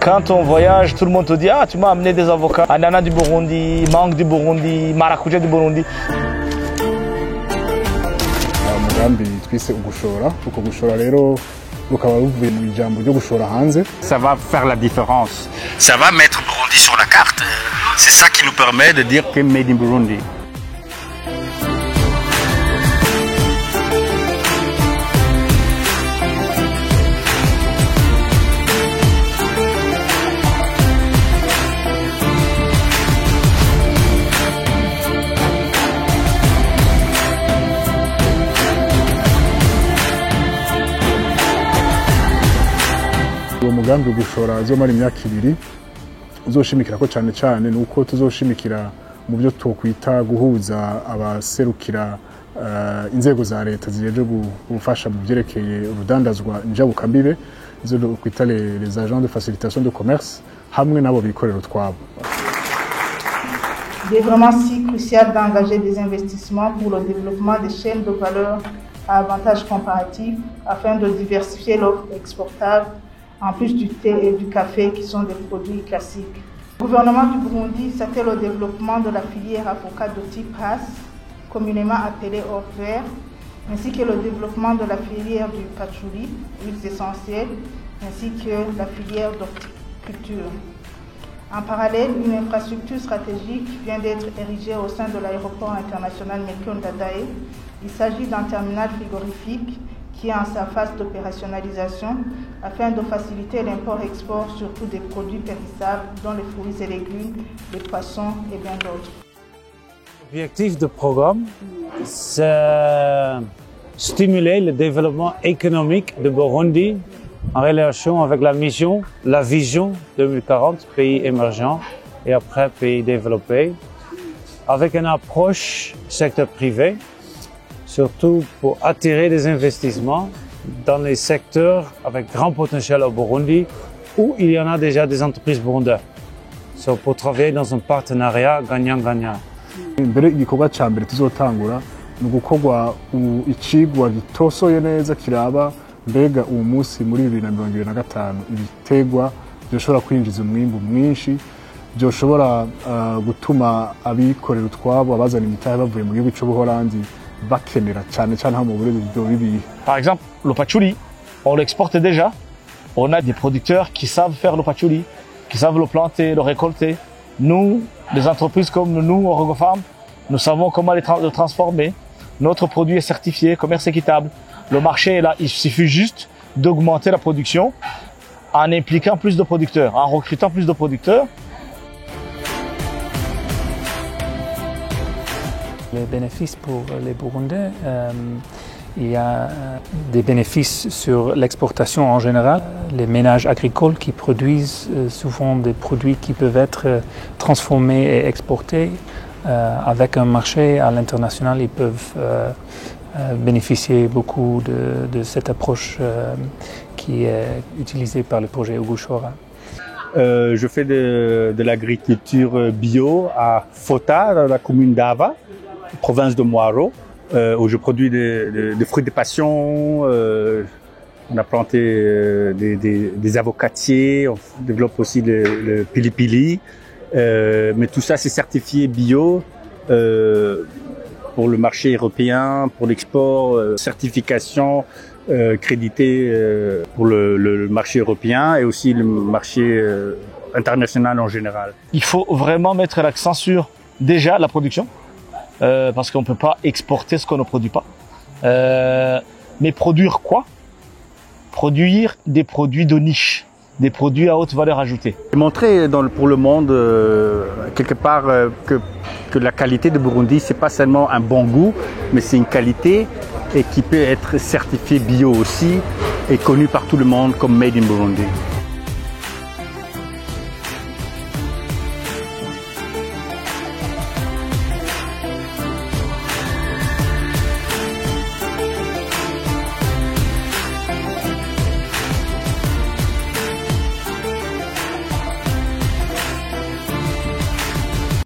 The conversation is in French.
Quand on voyage, tout le monde te dit « Ah, tu m'as amené des avocats, ananas du Burundi, mangue du Burundi, maracuja du Burundi ». Umugambi twise ugushora, uko gushora rero rukaba ruvuye mu ijambo ryo gushora hanze. Ça va faire la différence. Ça va mettre Burundi sur la carte. C'est ça qui nous permet de dire que Made in Burundi. Uwo mugambi gushora azomara imyaka 2 uzoshimikira ko cyane cyane nuko tuzoshimikira mu byo twokwita guhuza abaserukira inzego za leta zijeje gufasha mu byerekeye urudandazwa njabukambibe izo kwita les agents de facilitation de commerce hamwe nabo bikorera twabo. Il est vraiment si crucial d'engager des investissements pour le développement des chaînes de valeur à avantage comparatif afin de diversifier l'offre exportable en plus du thé et du café qui sont des produits classiques. Le gouvernement du Burundi s'attelle au développement de la filière avocat de type Hass, communément appelée or vert, ainsi que le développement de la filière du patchouli, huiles essentielles, ainsi que la filière d'horticulture. En parallèle, une infrastructure stratégique vient d'être érigée au sein de l'aéroport international Melchior Ndadaye. Il s'agit d'un terminal frigorifique qui est en sa phase d'opérationnalisation afin de faciliter l'import-export surtout des produits périssables dont les fruits et légumes, les poissons et bien d'autres. L'objectif du programme, c'est stimuler le développement économique de Burundi en relation avec la mission, la vision 2040, pays émergents et après pays développés, avec une approche secteur privé, surtout pour attirer des investissements dans les secteurs avec grand potentiel au Burundi où il y en a déjà des entreprises burundaises. So, pour travailler dans un partenariat gagnant-gagnant. Mbere igikorwa ca mbere tuzotangura ni gukorwa icigwa gitosoye neza kiraba mbega uwo munsi muri 2025 ibitegwa byoshobora kwinjiza umwimbu mwinshi byoshobora gutuma abikorera utwabo abazana imitahe bavuye mu gihugu cy'Ubuholandi. Par exemple, le patchouli, on l'exporte déjà. On a des producteurs qui savent faire le patchouli, qui savent le planter, le récolter. Nous, des entreprises comme nous, Orogo Farm, nous savons comment le transformer. Notre produit est certifié, commerce équitable. Le marché est là, il suffit juste d'augmenter la production en impliquant plus de producteurs, en recrutant plus de producteurs. Les bénéfices pour les Burundais, il y a des bénéfices sur l'exportation en général. Les ménages agricoles qui produisent souvent des produits qui peuvent être transformés et exportés avec un marché à l'international, ils peuvent bénéficier beaucoup de cette approche qui est utilisée par le projet Ugushora. Je fais de l'agriculture bio à Fota, dans la commune d'Ava, province de Mwaro, où je produis des fruits de passion. On a planté des avocatiers, on développe aussi le pili-pili. Mais tout ça, c'est certifié bio pour le marché européen, pour l'export, certification créditée pour le marché européen et aussi le marché international en général. Il faut vraiment mettre l'accent sur déjà la production. Parce qu'on ne peut pas exporter ce qu'on ne produit pas. Mais produire quoi? Produire des produits de niche, des produits à haute valeur ajoutée. Montrer pour le monde, quelque part, que la qualité de Burundi, c'est pas seulement un bon goût, mais c'est une qualité et qui peut être certifiée bio aussi et connue par tout le monde comme Made in Burundi.